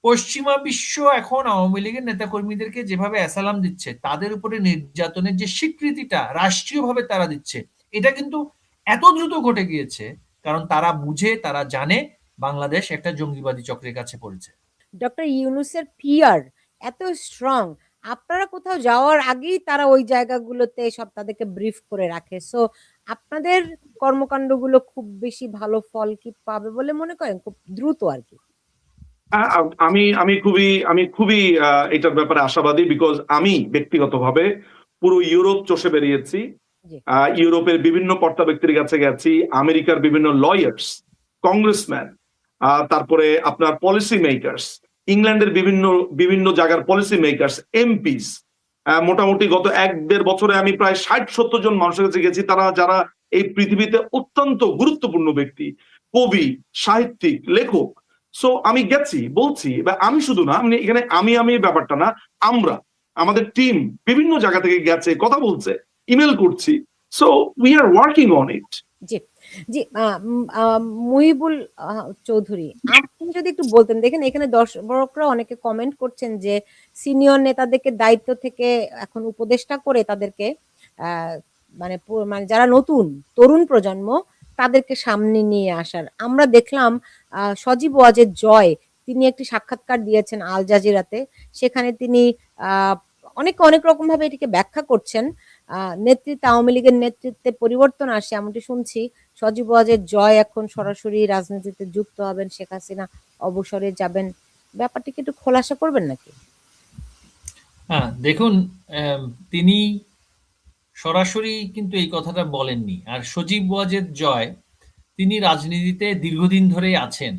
পশ্চিমা বিশ্ব এখন আওয়ামী লীগের নেতাকর্মীদেরকে যেভাবে অ্যাসালাম দিচ্ছে, তাদের উপরে নির্যাতনের যে স্বীকৃতিটা রাষ্ট্রীয়ভাবে তারা দিচ্ছে, এটা কিন্তু এত দ্রুত ঘটে গিয়েছে কারণ তারা বুঝে, তারা জানে বাংলাদেশ একটা জঙ্গিবাদী চক্রের কাছে পড়েছে। ডক্টর ইউনূসের ফিয়ার এত স্ট্রং, আপনারা কোথাও যাওয়ার আগেই তারা ওই জায়গাগুলোতে সব তাদেরকে ব্রিফ করে রাখে। সো আপনাদের কর্মকাণ্ডগুলো খুব বেশি ভালো ফল কি পাবে বলে মনে করেন, খুব দ্রুত আর কি? আমি খুবই এটার ব্যাপারে আশাবাদী, বিকজ আমি ব্যক্তিগতভাবে পুরো ইউরোপ চষে বেরিয়েছি। জি। ইউরোপের বিভিন্ন কর্তা ব্যক্তির কাছে গেছি, আমেরিকার বিভিন্ন লয়ার্স, কংগ্রেসম্যান, তারপরে আপনার পলিসি মেকার্স, ইংল্যান্ডের বিভিন্ন বিভিন্ন জায়গার পলিসি মেকার্স, এমপিস। মোটামুটি গত 1-1.5 বছরে আমি প্রায় 60-70 জন মানুষের কাছে গেছি, তারা যারা এই পৃথিবীতে অত্যন্ত গুরুত্বপূর্ণ ব্যক্তি, কবি, সাহিত্যিক, লেখক। সো আমি গেছি, বলছি, বা আমি শুধু না, মানে এখানে আমি ব্যাপারটা না, আমরা, আমাদের টিম বিভিন্ন জায়গা থেকে গেছে, কথা বলছে, ইমেল করছি। So we are working on it. জি, জি। মুহিবুল চৌধুরী, আপনি যদি একটু বলতেন। দেখেন এখানে দর্শকরা অনেকে কমেন্ট করছেন যে সিনিয়র নেতাদেরকে দায়িত্ব থেকে এখন উপদেষ্টা করে তাদেরকে মানে মানে যারা নতুন তরুণ প্রজন্ম তাদেরকে সামনে নিয়ে আসার আমরা দেখলাম। সজীব ওয়াজেদ জয় তিনি একটি সাক্ষাৎকার দিয়েছেন আল জাজিরাতে, সেখানে তিনি অনেক অনেক রকম ভাবে এটিকে ব্যাখ্যা করছেন। নেতৃত্বে আওয়ামী লীগের নেতৃত্বে পরিবর্তন আসে এমনটি শুনছি। সজীব ওয়াজেদ জয় এখন সরাসরি রাজনীতিতে যুক্ত হবেন, শেখ হাসিনা অবসরে যাবেন। ব্যাপারটিকে একটু খোলাসা করবেন নাকি? হ্যাঁ, দেখুন, তিনি সরাসরি কিন্তু এই কথাটা বলেননি। আর সজীব ওয়াজেদ জয় তিনি রাজনীতিতে দীর্ঘদিন ধরেই আছেন।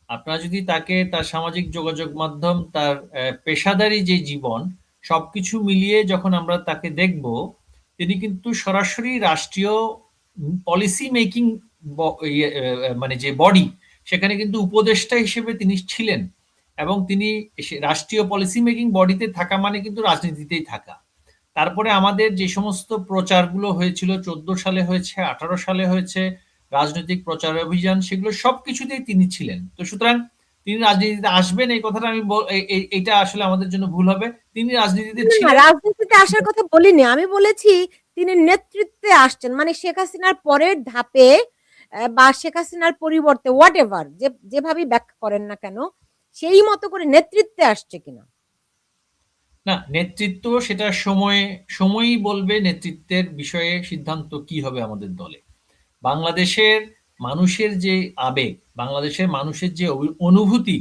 আপনারা যদি তাকে তার সামাজিক যোগাযোগ মাধ্যম, তার পেশাদারি যে জীবন, সবকিছু মিলিয়ে যখন আমরা তাকে দেখব, তিনি কিন্তু সরাসরি রাষ্ট্রীয় পলিসি মেকিং মানে যে বডি, সেখানে কিন্তু উপদেষ্টা হিসেবে তিনি ছিলেন। এবং তিনি রাষ্ট্রীয় পলিসি মেকিং বডিতে থাকা মানে কিন্তু রাজনীতিতেই থাকা। তারপরে আমাদের যে সমস্ত প্রচারগুলো হয়েছিল, 14 সালে হয়েছে, 18 সালে হয়েছে, রাজনৈতিক প্রচার অভিযান, সেগুলো সবকিছুতেই তিনি ছিলেন। তো সুতরাং তিনি রাজনীতিতে আসবেন এই কথাটা এইটা আসলে আমাদের জন্য ভুল হবে। তিনি রাজনীতিতে না, ছিলেন। রাজনীতিতে আসার কথা বলিনি, আমি বলেছি তিনি নেতৃত্বে আসছেন, মানে শেখ হাসিনার পরের ধাপে বা শেখ হাসিনার পরিবর্তে হোয়াট এভার যেভাবে ব্যাখ্যা করেন না কেন, সেই মতো করে নেতৃত্বে আসছে কিনা। না, নেতৃত্ব সেটা সময়ই বলবে নেতৃত্বের বিষয়ে সিদ্ধান্ত কি হবে আমাদের দলে। বাংলাদেশের মানুষের যে আবেগ, বাংলাদেশের মানুষের যে অনুভূতি,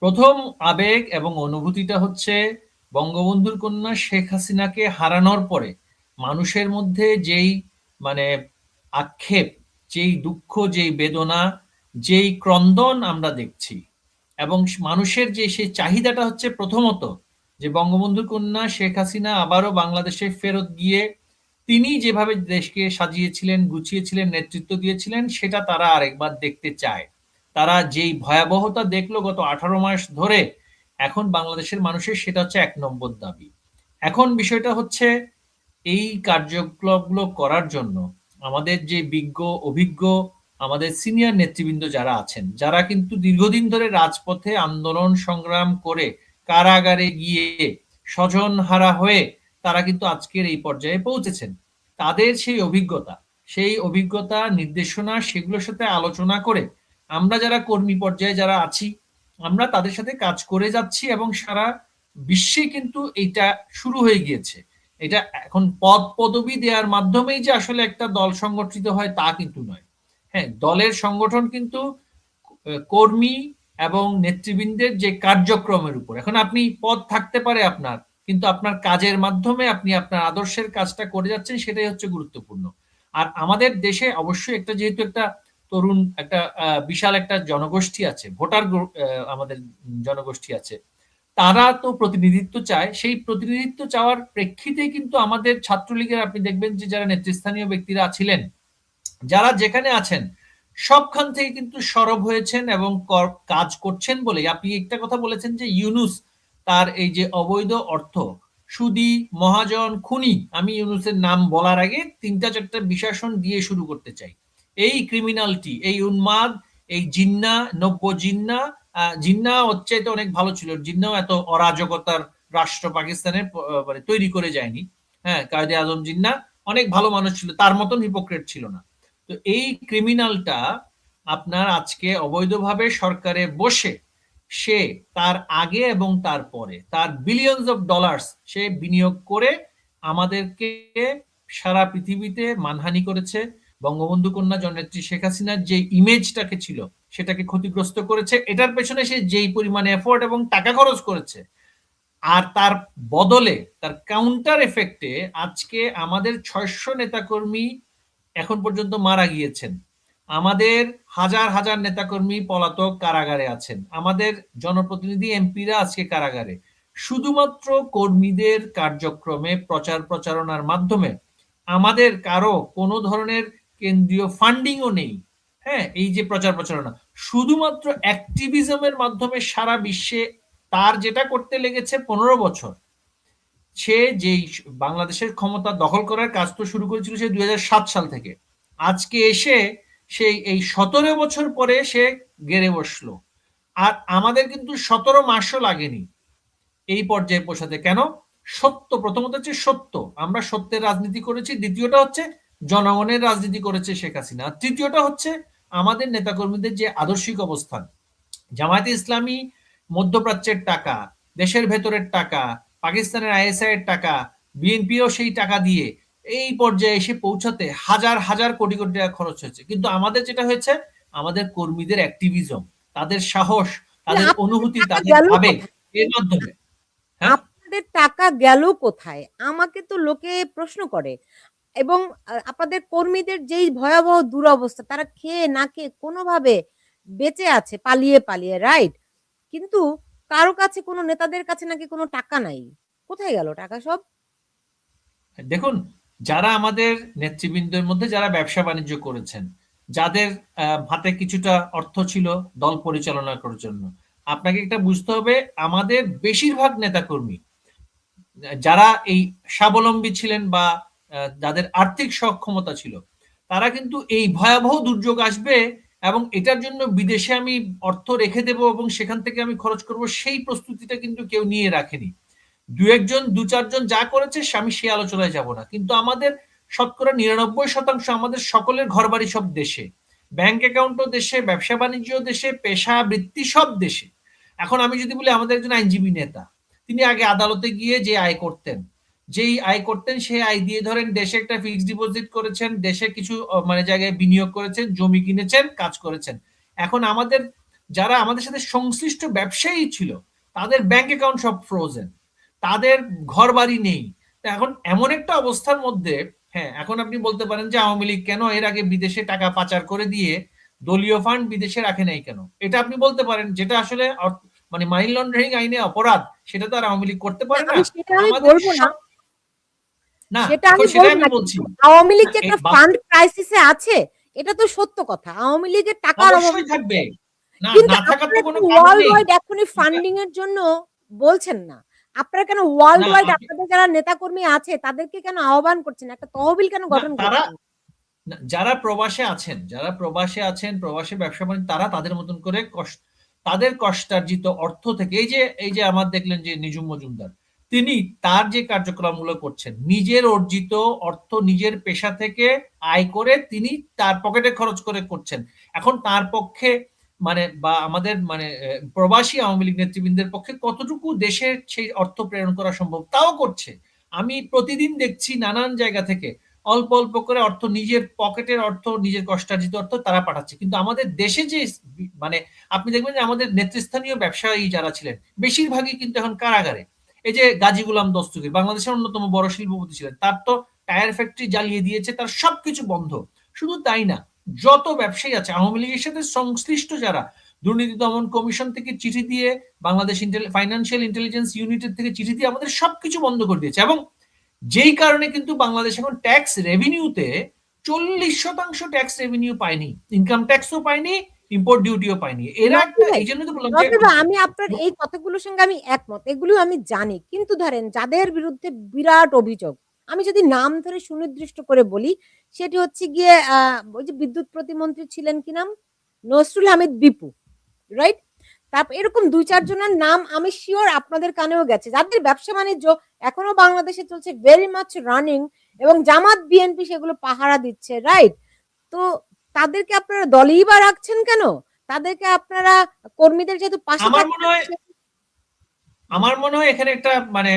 প্রথম আবেগ এবং অনুভূতিটা হচ্ছে বঙ্গবন্ধুর কন্যা শেখ হাসিনাকে হারানোর পরে মানুষের মধ্যে যেই মানে আক্ষেপ, যেই দুঃখ, যেই বেদনা, যেই ক্রন্দন আমরা দেখছি, এবং মানুষের যে সেই চাহিদাটা হচ্ছে প্রথমত যে বঙ্গবন্ধুর কন্যা শেখ হাসিনা আবারও বাংলাদেশে ফেরত গিয়ে তিনি যেভাবে দেশকে সাজিয়েছিলেন, গুছিয়েছিলেন, নেতৃত্ব দিয়েছিলেন, সেটা তারা আরেকবার দেখতে চায়। তারা যেই ভয়াবহতা দেখলো গত 18 মাস ধরে, এখন বাংলাদেশের মানুষের সেটা হচ্ছে 1 নম্বর দাবি। এখন বিষয়টা হচ্ছে এই কার্যকলাপগুলো করার জন্য আমাদের যে বিজ্ঞ, অভিজ্ঞ আমাদের সিনিয়র নেতৃবৃন্দ যারা আছেন, যারা কিন্তু দীর্ঘদিন ধরে রাজপথে আন্দোলন সংগ্রাম করে কারাগারে গিয়ে স্বজনহারা হয়ে তারা কিন্তু আজকের এই পর্যায়ে পৌঁছেছেন। তাদের সেই অভিজ্ঞতা, নির্দেশনা, সেগুলোর সাথে আলোচনা করে আমরা যারা কর্মী পর্যায়ে যারা আছি, আমরা তাদের সাথে কাজ করে যাচ্ছি এবং সারা বিশ্বে কিন্তু এটা শুরু হয়ে গিয়েছে। এটা এখন পদ পদবি দেওয়ার মাধ্যমেই যে আসলে একটা দল সংগঠিত হয় তা কিন্তু নয়। হ্যাঁ, দলের সংগঠন কিন্তু কর্মী এবং নেতৃবৃন্দের যে কার্যক্রমের উপর। এখন আপনি পদ থাকতে পারে আপনার, কিন্তু আপনার কাজের মাধ্যমে আপনি আপনার আদর্শের কাজটা করে যাচ্ছেন, সেটাই হচ্ছে গুরুত্বপূর্ণ। আর আমাদের দেশে অবশ্যই একটা, যেহেতু একটা তরুণ একটা বিশাল একটা জনগোষ্ঠী আছে, ভোটার আমাদের জনগোষ্ঠী আছে, তারা তো প্রতিনিধিত্ব চায়। সেই প্রতিনিধিত্ব চাওয়ার প্রেক্ষিতে কিন্তু আমাদের ছাত্রলীগের আপনি দেখবেন যে যারা নেতৃস্থানীয় ব্যক্তিরা ছিলেন, যারা যেখানে আছেন, সবখান থেকে কিন্তু সরব হয়েছেন এবং কাজ করছেন। বলে আপনি একটা কথা বলেছেন যে ইউনূস তার এই যে অবৈধ অর্থ, সুদী, মহাজন, খুনি, আমি ইউনূসের নাম বলার আগে 3-4টা বিশেষণ দিয়ে শুরু করতে চাই। এই ক্রিমিনালিটি, এই উন্মাদ, এই জিন্না, নব্য জিন্না জিন্না হচ্ছে এটা অনেক ভালো ছিল, জিন্নাও এত অরাজকতার রাষ্ট্র পাকিস্তানের মানে তৈরি করে যায়নি। হ্যাঁ, কায়েদে আজম জিন্না অনেক ভালো মানুষ ছিল, তার মতন হিপোক্রেট ছিল না। তো এই ক্রিমিনালটা আপনার আজকে অবৈধভাবে সরকারে বসে সে তার আগে এবং তার পরে তার বিলিয়নস অফ ডলার্স সে বিনিয়োগ করে আমাদেরকে সারা পৃথিবীতে মানহানি করেছে। বঙ্গবন্ধু কন্যা জননেত্রী শেখ হাসিনার যে ইমেজটাকে ছিল সেটাকে ক্ষতিগ্রস্ত করেছে। এটার পেছনে সে যেই পরিমাণে এফোর্ট এবং টাকা খরচ করেছে, আর তার বদলে তার কাউন্টার এফেক্টে আজকে আমাদের 600 নেতাকর্মী এখন পর্যন্ত মারা গিয়েছেন, আমাদের হাজার হাজার নেতাকর্মী পলাতক কারাগারে আছেন, আমাদের জনপ্রতিনিধি এমপিরা আজকে কারাগারে, শুধুমাত্র কর্মীদের কার্যক্রমে প্রচার প্রচারণার মাধ্যমে। আমাদের কারো কোনো ধরনের কেন্দ্রীয় ফান্ডিংও নেই। হ্যাঁ, এই যে প্রচার প্রচারণা শুধুমাত্র অ্যাক্টিভিজমের মাধ্যমে সারা বিশ্বে তার যেটা করতে লেগেছে 15 বছর। সে যেই বাংলাদেশের ক্ষমতা দখল করার কাজ তো শুরু করেছিল সে 2007 সাল থেকে, আজকে এসে সেই এই 17 বছর পরে সে গেড়ে বসলো। আর আমাদের কিন্তু 17 মাসও লাগেনি এই পর্যায়ে পৌঁছাতে। কেন? সত্য, প্রথমত হচ্ছে সত্য, আমরা সত্যের রাজনীতি করেছি, দ্বিতীয়টা হচ্ছে জনগণের রাজনীতি করেছে শেখ হাসিনা, তৃতীয়টা হচ্ছে আমাদের নেতাকর্মীদের যে আদর্শিক অবস্থান। জামায়াতে ইসলামী মধ্যপ্রাচ্যের টাকা, দেশের ভেতরের টাকা, পাকিস্তানের আইএসআই এর টাকা, বিএনপিও সেই টাকা দিয়ে এই পর্যায়ে এসে পৌঁছাতে হাজার হাজার কোটি কোটি টাকা খরচ হয়েছে। কিন্তু আমাদের যেটা হয়েছে, আমাদের কর্মীদের অ্যাক্টিভিজম, তাদের সাহস, তাদের অনুভূতি, তাদের আবেগ, এর মাধ্যমে। হ্যাঁ, আপনাদের টাকা গেল কোথায় আমাকে তো লোকে প্রশ্ন করে। এবং আপনাদের কর্মীদের যেই ভয়াবহ দুরবস্থা, তারা খেয়ে না খেয়ে কোনোভাবে বেঁচে আছে পালিয়ে পালিয়ে, রাইট? কিন্তু কারো কাছে, কোনো নেতাদের কাছে নাকি কোনো টাকা নাই। কোথায় গেল টাকা সব? দেখুন, যারা আমাদের নেতৃবৃন্দের মধ্যে যারা ব্যবসা বাণিজ্য করেছেন, যাদের হাতে কিছুটা অর্থ ছিল দল পরিচালনা করার জন্য, আপনাকে একটা বুঝতে হবে আমাদের বেশিরভাগ নেতাকর্মী যারা এই স্বাবলম্বী ছিলেন বা যাদের আর্থিক সক্ষমতা ছিল, তারা কিন্তু এই ভয়াবহ দুর্যোগ আসবে এবং এটার জন্য বিদেশে আমি অর্থ রেখে দেব এবং সেখান থেকে আমি খরচ করব, সেই প্রস্তুতিটা কিন্তু কেউ নিয়ে রাখেনি। দু একজন, দু চারজন যা করেছে আমি সে আলোচনায় যাব না, কিন্তু আমাদের শতকরা 99% আমাদের সকলের ঘরবাড়ি সব দেশে, ব্যাংক অ্যাকাউন্টও দেশে, ব্যবসা বাণিজ্য দেশে, পেশা বৃত্তি সব দেশে। এখন আমি যদি বলি আমাদের একজন আইনজীবী নেতা, তিনি আগে আদালতে গিয়ে যে আয় করতেন, যেই আয় করতেন সেই আয় দিয়ে ধরেন দেশে একটা ফিক্সড ডিপোজিট করেছেন, দেশে কিছু মানে জায়গায় বিনিয়োগ করেছেন, জমি কিনেছেন, কাজ করেছেন। এখন আমাদের যারা আমাদের সাথে সংশ্লিষ্ট ব্যবসায়ী ছিল, তাদের ব্যাংক অ্যাকাউন্ট সব ফ্রোজেন, তাদের ঘর বাড়ি নেই। এখন এমন একটা অবস্থার মধ্যে, হ্যাঁ, এখন আপনি বলতে পারেন যে আওয়ামী লীগ কেন এর আগে বিদেশে টাকা পাচার করে দিয়ে দলীয় ফান্ড বিদেশে রাখে নাই কেন, এটা আপনি বলতে পারেন, যেটা আসলে মানে মানি লন্ডারিং আইনে অপরাধ, সেটা তো আর আওয়ামী লীগ করতে পারে না। আমাদের না, সেটা আমি সেটাই বলবো আমি না, বলছি। আওয়ামী লীগ যে একটা ফান্ড ক্রাইসিসে আছে, এটা তো সত্য কথা। আওয়ামী লীগের টাকার অভাব অবশ্যই থাকবে, না কিন্তু না থাকার তো আপনারা কোনো কেন কারণ ওয়ার্ল্ড নেই। ওয়াইড এখনই ফান্ডিং এর জন্য বলছেন না? আপনারা কেন ওয়ার্ল্ড না ওয়াইড আপনাদের যারা নেতাকর্মী আছে তাদেরকে কেন আহ্বান করছেন? একটা তহবিল কেন না, গঠন তারা করছেন? যারা প্রবাসে আছেন, যারা প্রবাসে আছেন, প্রবাসী ব্যবসা বাণিজ্য, তারা তাদের মতন করে তাদের কষ্টার্জিত অর্থ থেকে, এই যে আমার দেখলেন যে নিজুম মজুমদার, তিনি তার যে কার্যক্রমগুলো করছেন নিজের অর্জিত অর্থ, নিজের পেশা থেকে আয় করে তিনি তার পকেটে খরচ করে করছেন। এখন তার পক্ষে মানে বা আমাদের মানে প্রবাসী আওয়ামী লীগ নেতৃবৃন্দের পক্ষে কতটুকু দেশের সেই অর্থ প্রেরণ করা সম্ভব, তাও করছে। আমি প্রতিদিন দেখছি নানান জায়গা থেকে অল্প অল্প করে অর্থ, নিজের পকেটের অর্থ, নিজের কষ্টার্জিত অর্থ তারা পাঠাচ্ছে। কিন্তু আমাদের দেশে যে মানে আপনি দেখবেন যে আমাদের নেতৃস্থানীয় ব্যবসায়ী যারা ছিলেন বেশিরভাগই কিন্তু এখন কারাগারে। এই যে গাজী গুলাম দস্তগীর বাংলাদেশের অন্যতম বড় শিল্পপতি ছিলেন, তার তো টায়ার ফ্যাক্টরি জ্বালিয়ে দিয়েছে, তার সবকিছু বন্ধ। শুধু তাই না, যত ব্যবসায়ী আছে আওয়ামী লীগের সাথে সংশ্লিষ্ট যারা, দুর্নীতি দমন কমিশন থেকে চিঠি দিয়ে, বাংলাদেশ ফাইন্যান্সিয়াল ইন্টেলিজেন্স ইউনিটের থেকে চিঠি দিয়ে আমাদের সবকিছু বন্ধ করে দিয়েছে। এবং যেই কারণে কিন্তু বাংলাদেশ এখন ট্যাক্স রেভিনিউতে 40% ট্যাক্স রেভিনিউ পায়নি, ইনকাম ট্যাক্সও পায়নি, ইম্পোর্ট ডিউটিও পায়নি। এরা একটা, এই জন্য তো বললাম যে আমি আপনার এই কথাগুলোর সঙ্গে আমি একমত, এগুলো আমি জানি। কিন্তু ধরেন যাদের বিরুদ্ধে বিরাট অভিযোগ, আমি যদি নাম ধরে সুনির্দিষ্ট করে বলি, সেটি হচ্ছে গিয়ে ওই যে বিদ্যুৎ প্রতিমন্ত্রী ছিলেন, কি নাম, নসরুল হামিদ বিপু, রাইট? তারপর এরকম 2-4 জনের নাম আমি শিওর আপনাদের কানেও গেছে, যাদের ব্যবসা বাণিজ্য এখনো বাংলাদেশে চলছে ভেরি মাচ রানিং, এবং জামাত বিএনপি সেগুলো পাহারা দিচ্ছে, রাইট? তো তাদেরকে আপনারা দলেই বা রাখছেন কেন? তাদেরকে আপনারা কর্মীদের যেহেতু পাশে আমার থাকতে মনে হয় এখানে একটা মানে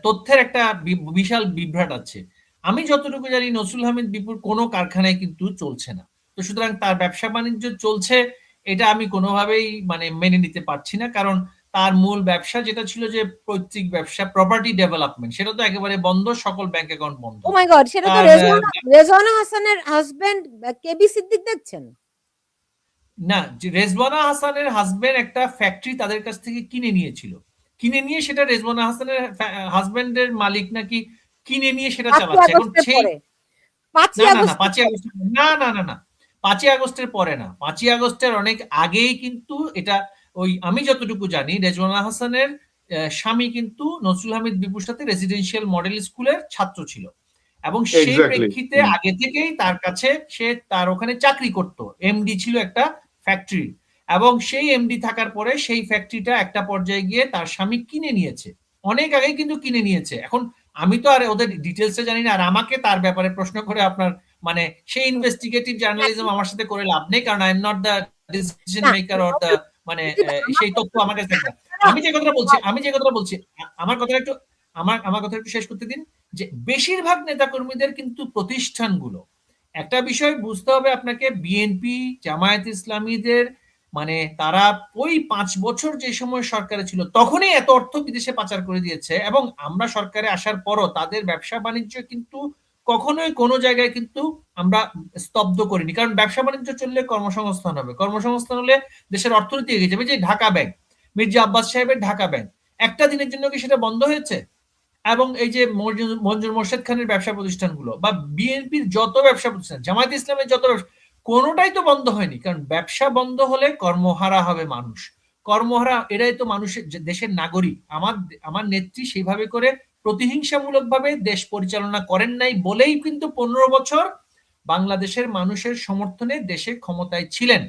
তথ্যের একটা বিশাল বিভ্রাট আছে। আমি যতটুকু জানি নসরুল হামিদ বিপুর কোনো কারখানায় কিন্তু চলছে না। তো সুতরাং তার ব্যবসা বাণিজ্য চলছে এটা আমি কোনোভাবেই মানে মেনে নিতে পারছি না, কারণ তার মূল ব্যবসা যেটা ছিল যে পৈতৃক ব্যবসা প্রপার্টি ডেভেলপমেন্ট, সেটা তো একেবারে বন্ধ, সকল ব্যাংক অ্যাকাউন্ট বন্ধ। ও মাই গড, সেটা তো তার রেজওয়ানা হাসানের হাজবেন্ড কেবি সিদ্দিক দেখছেন। না, যে রেজওয়ানা হাসানের হাজবেন্ড একটা ফ্যাক্টরি তাদের কাছ থেকে কিনে নিয়েছিল, কিনে নিয়ে সেটা রেজওয়ানা হাসানের হাজবেন্ডের মালিক নাকি কিনে নিয়ে সেটা 5ই চালাচ্ছে এখন আগস্টের সেই। পরে, 5ই না না না, আগস্টের 5ই আগস্ট, না না না না, 5ই আগস্টের পরে না, 5ই আগস্টের অনেক আগেই কিন্তু এটা। ওই আমি যতটুকু জানি রেজওয়ানা হাসানের স্বামী কিন্তু নসরুল হামিদ বিপুর সাথে রেসিডেন্সিয়াল মডেল স্কুলের ছাত্র ছিল, এবং সেই এক্স্যাক্টলি। প্রেক্ষিতে আগে থেকেই তার কাছে সে তার ওখানে চাকরি করত, এমডি ছিল একটা ফ্যাক্টরি, এবং সেই এমডি থাকার পরে সেই ফ্যাক্টরিটা একটা পর্যায়ে গিয়ে তার স্বামী কিনে নিয়েছে, অনেক আগেই কিন্তু কিনে নিয়েছে। এখন আমি তো আর ওদের ডিটেলসে জানি না, আর আমাকে তার ব্যাপারে প্রশ্ন করে আপনার মানে সেই ইনভেস্টিগেটিভ জার্নালিজম আমার সাথে করে লাভ নেই, কারণ I am not the decision না, মেকার অর দ্য মানে আমার সেই তথ্য আমার কাছে থাকে না। আমি যে কথাটা বলছি আমার কথাটা একটু আমার কথা একটু শেষ করতে দিন। যে বেশিরভাগ নেতাকর্মীদের কিন্তু প্রতিষ্ঠানগুলো, একটা বিষয় বুঝতে হবে আপনাকে, বিএনপি জামায়াত ইসলামীদের মানে তারা ওই 5 বছর যে সময় সরকারে ছিল তখনই এত অর্থ বিদেশে পাচার করে দিয়েছে, এবং আমরা সরকারে আসার পরও তাদের ব্যবসা বাণিজ্য কিন্তু কখনোই কোনো জায়গায় কিন্তু আমরা স্তব্ধ করিনি, কারণ ব্যবসা বাণিজ্য চললে কর্মসংস্থান হবে, কর্মসংস্থান হলে দেশের অর্থনীতি এগিয়ে যাবে। যে ঢাকা ব্যাংক, মির্জা আব্বাস সাহেবের ঢাকা ব্যাংক, একটা দিনের জন্য কি সেটা বন্ধ হয়েছে? এবং এই যে মঞ্জুর মোর্শেদ খানের ব্যবসা প্রতিষ্ঠানগুলো বা বিএনপির যত ব্যবসা প্রতিষ্ঠান, জামায়াত ইসলামের যত ব্যবসা, কোনোটাই তো বন্ধ হয়নি, কারণ ব্যবসা বন্ধ হলে কর্মহারা হবে মানুষ, কর্মহারা এরাই তো মানুষের দেশের নাগরিক। আমার নেত্রী সেইভাবে করে প্রতিহিংসামূলক ভাবে দেশ পরিচালনা করেন নাই বলেই কিন্তু 15 বছর বাংলাদেশের মানুষের সমর্থনে দেশে ক্ষমতায় ছিলেন।